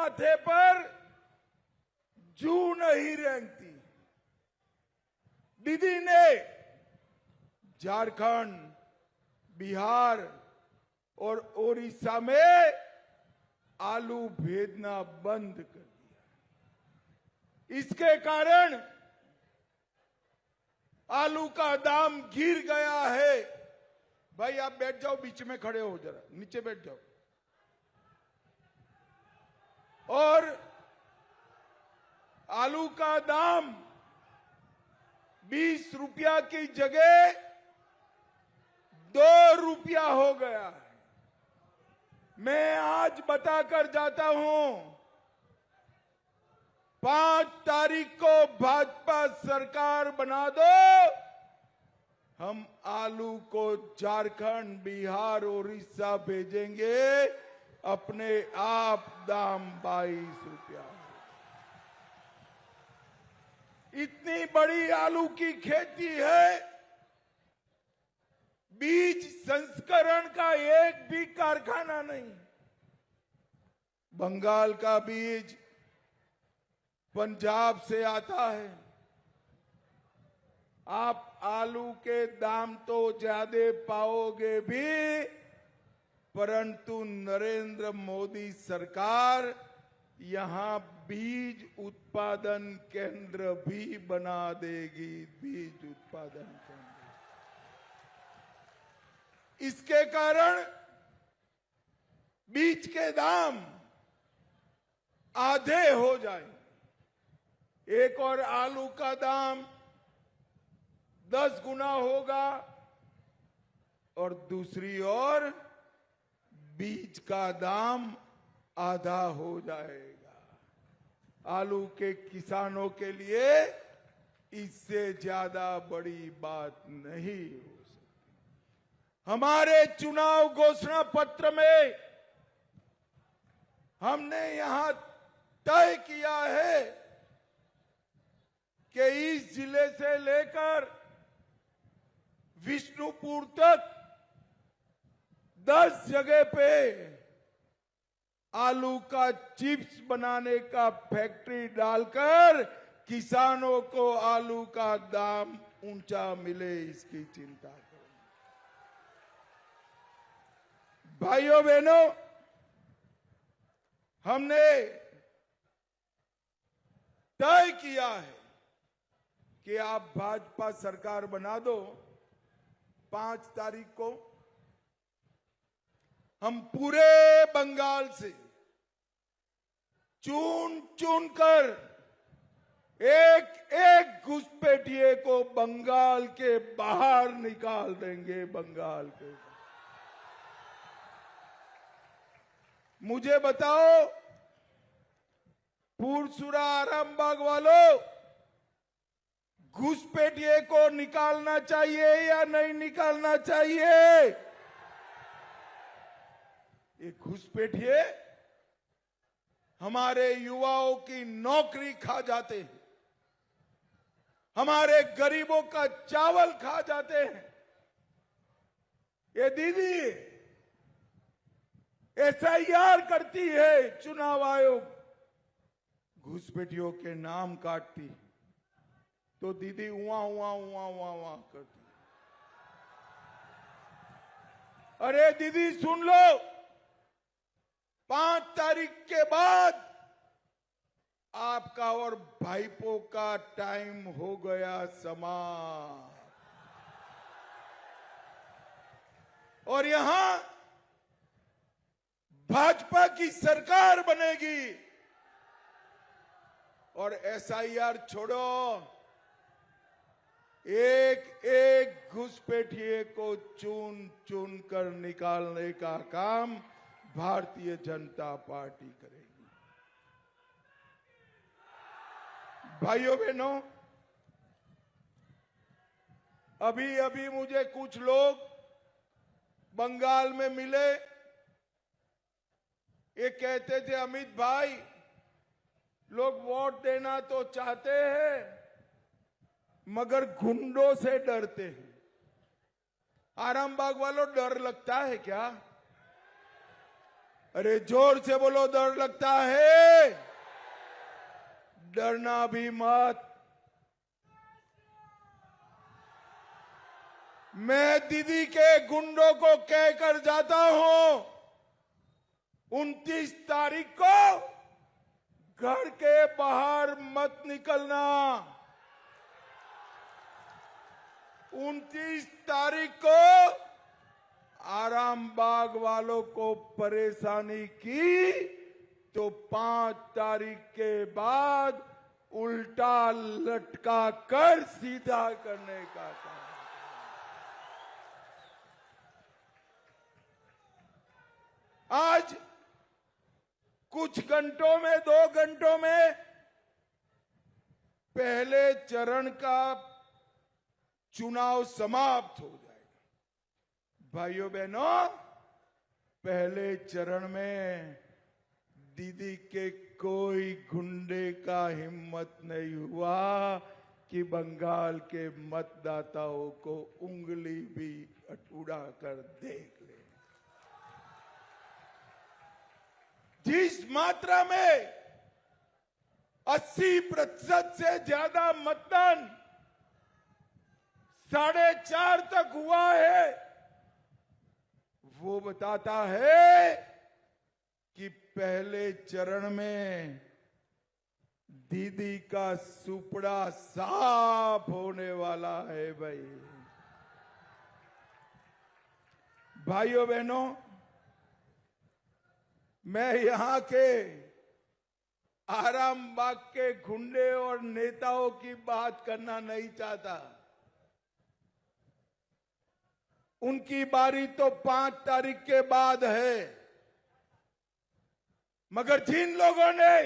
माथे पर जू नहीं रेंगती। दीदी ने झारखंड, बिहार और ओडिशा में आलू भेजना बंद कर दिया। इसके कारण आलू का दाम गिर गया है। भाई आप बैठ जाओ, बीच में खड़े हो, जरा नीचे बैठ जाओ। और आलू का दाम 20 रुपया की जगह 2 रुपया हो गया है। मैं आज बताकर जाता हूं, 5 तारीख को भाजपा सरकार बना दो, हम आलू को झारखंड, बिहार, उड़ीसा भेजेंगे। अपने आप दाम 22 रुपया। इतनी बड़ी आलू की खेती है, बीज संस्करण का एक भी कारखाना नहीं। बंगाल का बीज पंजाब से आता है। आप आलू के दाम तो ज्यादा पाओगे भी, परंतु नरेंद्र मोदी सरकार यहां बीज उत्पादन केंद्र भी बना देगी। बीज उत्पादन केंद्र। इसके कारण बीज के दाम आधे हो जाए। एक और आलू का दाम 10 गुना होगा और दूसरी ओर बीज का दाम आधा हो जाएगा। आलू के किसानों के लिए इससे ज्यादा बड़ी बात नहीं हो सकती। हमारे चुनाव घोषणा पत्र में हमने यहां तय किया है कि इस जिले से लेकर विष्णुपुर तक 10 जगह पे आलू का चिप्स बनाने का फैक्ट्री डालकर किसानों को आलू का दाम ऊंचा मिले, इसकी चिंता करें। भाइयों बहनों, हमने तय किया है कि आप भाजपा सरकार बना दो। 5 तारीख को हम पूरे बंगाल से चुन चुन कर एक एक घुसपैठिए को बंगाल के बाहर निकाल देंगे। बंगाल के मुझे बताओ, पुरसुरा आरामबाग वालों, घुसपैठिए को निकालना चाहिए या नहीं निकालना चाहिए? ये घुसपैठिए हमारे युवाओं की नौकरी खा जाते हैं, हमारे गरीबों का चावल खा जाते हैं। ये दीदी एसआईआर करती है, चुनाव आयोग घुसपैठियों के नाम काटती, तो दीदी उआ उआ उआ उआ उआ करती। अरे दीदी सुन लो, 5 तारीख के बाद आपका और भाईपो का टाइम हो गया समाप्त। और यहां भाजपा की सरकार बनेगी। और एसआईआर छोड़ो, एक एक घुसपैठिए को चुन चुन कर निकालने का काम भारतीय जनता पार्टी करेगी। भाइयों बहनों, अभी अभी मुझे कुछ लोग बंगाल में मिले। ये कहते थे, अमित भाई, लोग वोट देना तो चाहते हैं मगर गुंडों से डरते हैं। आरामबाग वालों, डर लगता है क्या? अरे जोर से बोलो, डर लगता है? डरना भी मत। मैं दीदी के गुंडों को कहकर जाता हूं, 29 तारीख को घर के बाहर मत निकलना। 29 तारीख को आरामबाग वालों को परेशानी की तो 5 तारीख के बाद उल्टा लटका कर सीधा करने का काम। आज कुछ घंटों में, 2 घंटों में पहले चरण का चुनाव समाप्त हो जाएगा। भाइयों बहनों, पहले चरण में दीदी के कोई गुंडे का हिम्मत नहीं हुआ कि बंगाल के मतदाताओं को उंगली भी उड़ा कर देख ले। जिस मात्रा में 80% से ज्यादा मतदान 4.5 तक हुआ है, वो बताता है कि पहले चरण में दीदी का सुपड़ा साफ होने वाला है। भाइयों बहनों, मैं यहां के आरामबाग के गुंडे और नेताओं की बात करना नहीं चाहता। उनकी बारी तो 5 तारीख के बाद है, मगर जिन लोगों ने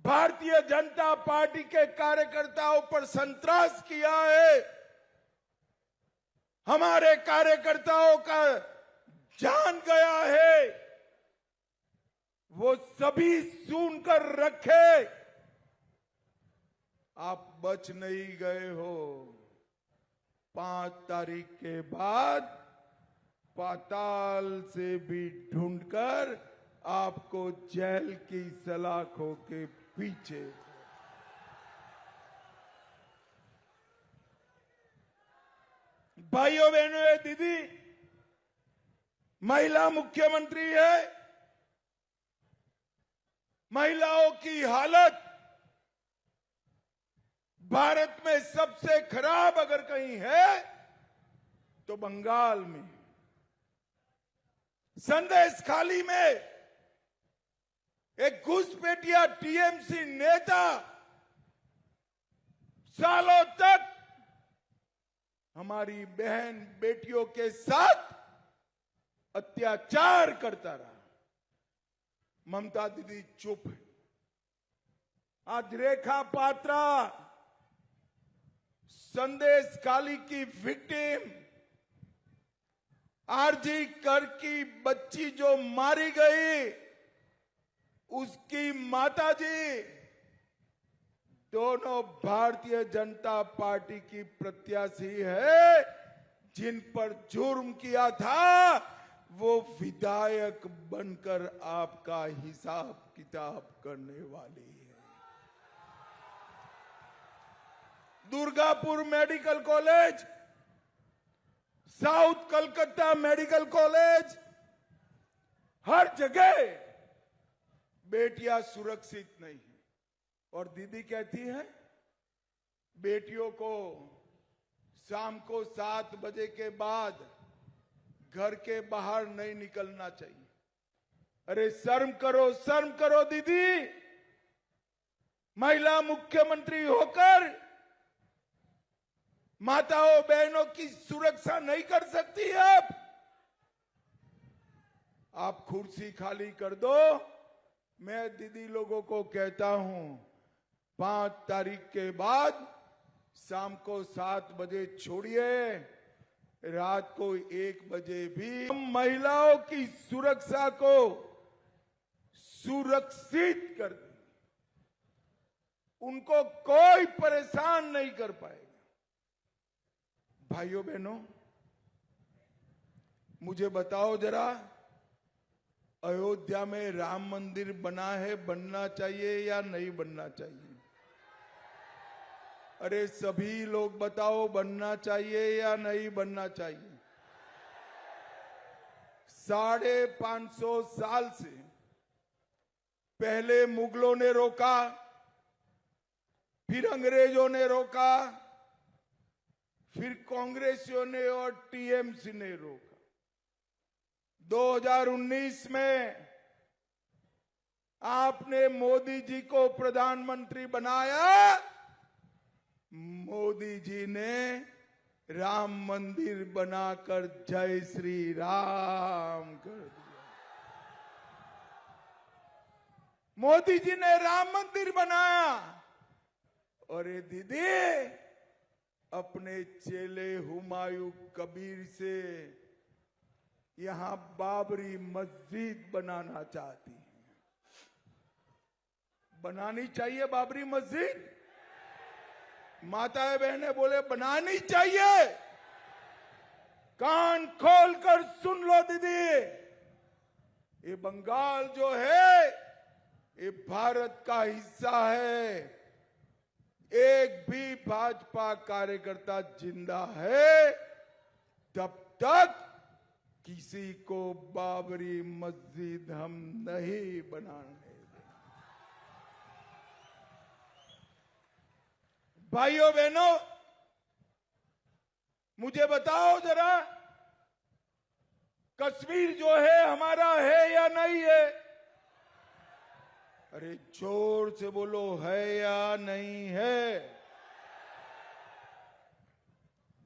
भारतीय जनता पार्टी के कार्यकर्ताओं पर संत्रास किया है, हमारे कार्यकर्ताओं का जान गया है, वो सभी सुनकर रखे। आप बच नहीं गए हो। 5 तारीख के बाद पाताल से भी ढूंढकर आपको जेल की सलाखों के पीछे। भाइयों बहनों, ये दीदी महिला मुख्यमंत्री है। महिलाओं की हालत भारत में सबसे खराब अगर कहीं है तो बंगाल में। संदेशखाली में एक घुसपैठिया टीएमसी नेता सालों तक हमारी बहन बेटियों के साथ अत्याचार करता रहा। ममता दीदी चुप है। आज रेखा पात्रा संदेशखाली की विक्टिम, आरजी कर की बच्ची जो मारी गई, उसकी माताजी दोनों भारतीय जनता पार्टी की प्रत्याशी है। जिन पर जुर्म किया था वो विधायक बनकर आपका हिसाब किताब करने वाली है। Durgapur medical college, south Calcutta medical college, हर जगह बेटियां सुरक्षित नहीं है। और दीदी कहती है बेटियों को शाम को 7 बजे के बाद घर के बाहर नहीं निकलना चाहिए। अरे शर्म करो दीदी। महिला मुख्यमंत्री होकर माताओं बहनों की सुरक्षा नहीं कर सकती आप कुर्सी खाली कर दो। मैं दीदी लोगों को कहता हूं 5 तारीख के बाद शाम को 7 बजे छोड़िए, रात को 1 बजे भी हम महिलाओं की सुरक्षा को सुरक्षित कर दें। उनको कोई परेशान नहीं कर पाएगा। भाइयों बहनों, मुझे बताओ जरा, अयोध्या में राम मंदिर बना है, बनना चाहिए या नहीं बनना चाहिए? अरे सभी लोग बताओ, बनना चाहिए या नहीं बनना चाहिए? 550 साल से पहले मुगलों ने रोका, फिर अंग्रेजों ने रोका, फिर कांग्रेसियों ने और टीएमसी ने रोका। 2019 में आपने मोदी जी को प्रधानमंत्री बनाया। मोदी जी ने राम मंदिर बनाकर जय श्री राम कर दिया। मोदी जी ने राम मंदिर बनाया और ये दीदी अपने चेले हुमायूं कबीर से यहां बाबरी मस्जिद बनाना चाहती है। बनानी चाहिए बाबरी मस्जिद? माताएं बहनें बोले बनानी चाहिए। कान खोल कर सुन लो दीदी, ये बंगाल जो है ये भारत का हिस्सा है। एक भी भाजपा कार्यकर्ता जिंदा है तब तक किसी को बाबरी मस्जिद हम नहीं बनाने देंगे। भाइयों बहनों, मुझे बताओ जरा, कश्मीर जो है हमारा है या नहीं है? अरे जोर से बोलो, है या नहीं है?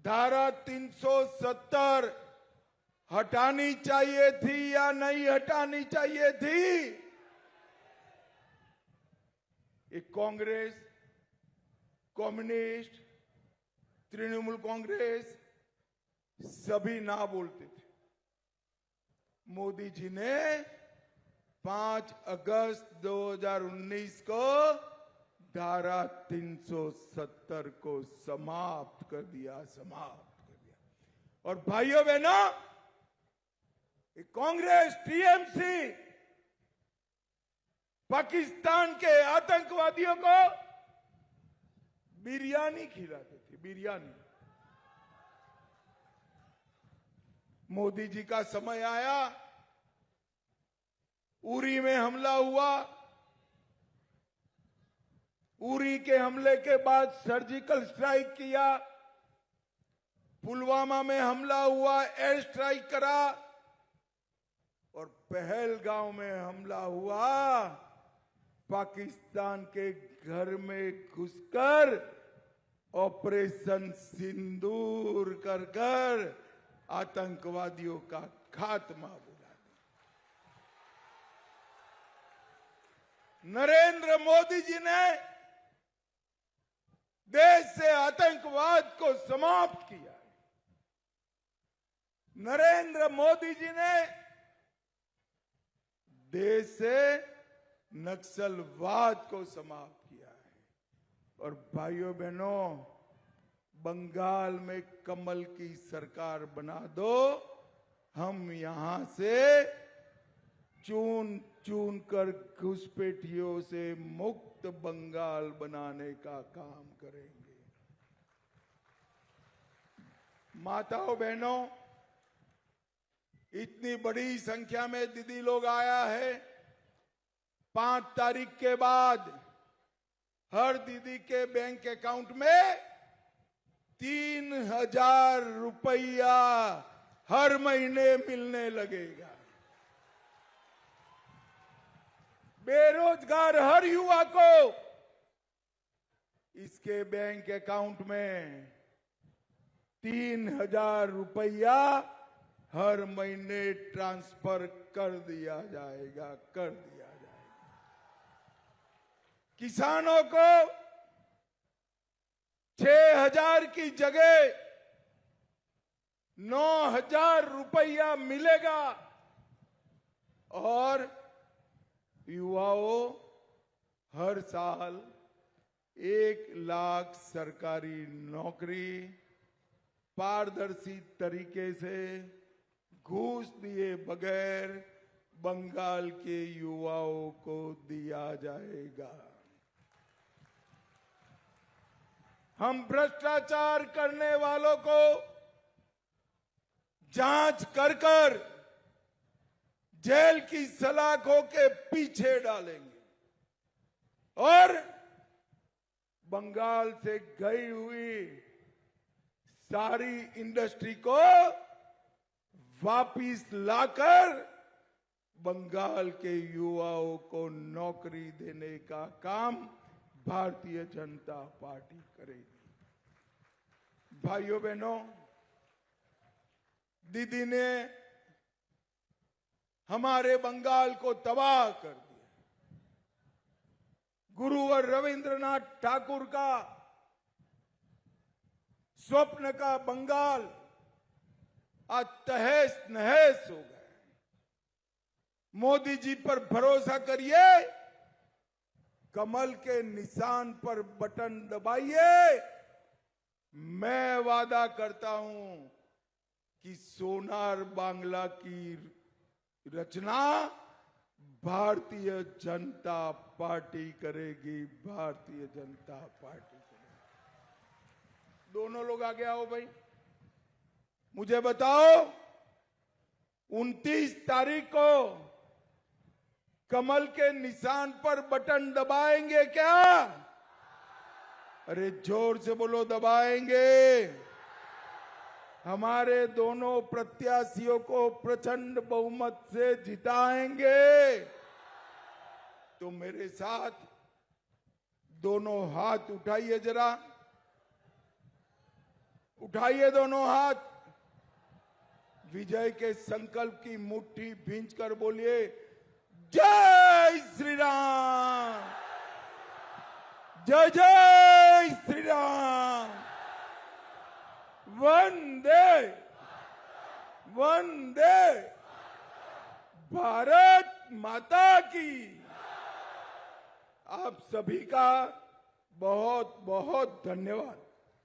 धारा 370 हटानी चाहिए थी या नहीं हटानी चाहिए थी? एक कांग्रेस, कम्युनिस्ट, तृणमूल कांग्रेस सभी ना बोलते थे। मोदी जी ने 5 अगस्त 2019 को धारा 370 को समाप्त कर दिया, समाप्त कर दिया। और भाइयों बहनों, कांग्रेस, टीएमसी पाकिस्तान के आतंकवादियों को बिरयानी खिलाते थे, बिरयानी। मोदी जी का समय आया, उरी में हमला हुआ। उरी के हमले के बाद सर्जिकल स्ट्राइक किया, पुलवामा में हमला हुआ, एयर स्ट्राइक करा और पहलगांव में हमला हुआ। पाकिस्तान के घर में घुसकर ऑपरेशन सिंदूर कर कर आतंकवादियों का खात्मा बुला दिया। नरेंद्र मोदी जी ने देश से आतंकवाद को समाप्त किया। नरेंद्र मोदी जी ने देश से नक्सलवाद को समाप्त किया है। और भाइयों बहनों, बंगाल में कमल की सरकार बना दो, हम यहां से चुन चुन कर घुसपैठियों से मुक्त बंगाल बनाने का काम करेंगे। माताओं बहनों, इतनी बड़ी संख्या में दीदी लोग आया है। 5 तारीख के बाद हर दीदी के बैंक अकाउंट में 3000 रुपया हर महीने मिलने लगेगा। बेरोजगार हर युवा को इसके बैंक अकाउंट में 3000 रुपया हर महीने ट्रांसफर कर दिया जाएगा, कर दिया जाएगा। किसानों को 6000 की जगह 9000 रुपया मिलेगा। और युवाओं, हर साल 1 लाख सरकारी नौकरी पारदर्शी तरीके से घूस दिए बगैर बंगाल के युवाओं को दिया जाएगा। हम भ्रष्टाचार करने वालों को जांच कर कर जेल की सलाखों के पीछे डालेंगे और बंगाल से गई हुई सारी इंडस्ट्री को वापिस लाकर बंगाल के युवाओं को नौकरी देने का काम भारतीय जनता पार्टी करेगी। भाइयों बहनों, दीदी ने हमारे बंगाल को तबाह कर दिया। गुरुवर रविंद्रनाथ ठाकुर का स्वप्न का बंगाल आज तहस नहस हो गया। मोदी जी पर भरोसा करिए, कमल के निशान पर बटन दबाइए। मैं वादा करता हूं कि सोनार बांग्ला की रचना भारतीय जनता पार्टी करेगी। भारतीय जनता पार्टी करेगी। दोनों लोग आगे आओ भाई। मुझे बताओ, 29 तारीख को कमल के निशान पर बटन दबाएंगे क्या? अरे जोर से बोलो, दबाएंगे। हमारे दोनों प्रत्याशियों को प्रचंड बहुमत से जिताएंगे। तो मेरे साथ दोनों हाथ उठाइए, जरा उठाइए दोनों हाथ। विजय के संकल्प की मुट्ठी भींचकर बोलिए, जय श्री राम, जय जय श्री राम, वंदे वंदे भारत माता की। आप सभी का बहुत बहुत धन्यवाद।